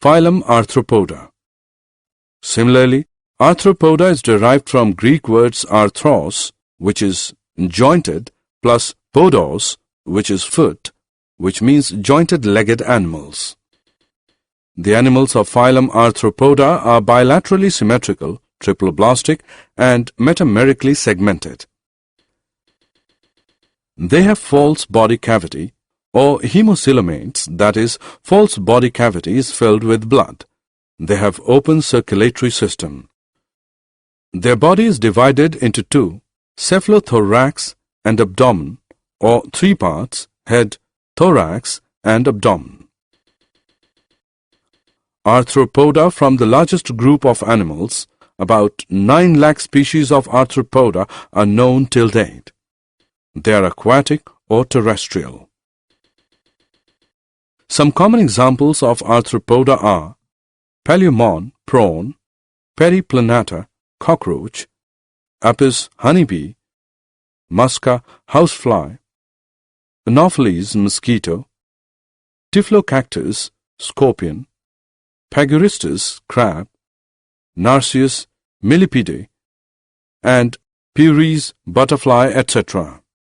Phylum Arthropoda. Similarly, arthropoda is derived from Greek words arthros, which is jointed, plus podos, which is foot, which means jointed-legged animals. The animals of phylum Arthropoda are bilaterally symmetrical, triploblastic, and metamerically segmented. They have false body cavity or hemocoelomates, that is, false body cavity is filled with blood. They have open circulatory system. Their body is divided into two, cephalothorax and abdomen, or three parts, head, thorax, and abdomen. Arthropoda from the largest group of animals, about 9 lakh species of arthropoda are known till date. They are aquatic or terrestrial. Some common examples of arthropoda are Paleomon, prawn, Periplanata, cockroach, Apis, honeybee, Musca, housefly, Anopheles, mosquito, Typhlocactus, scorpion, Paguristus, crab, Narcissus, millipede, and Puris, butterfly, etc.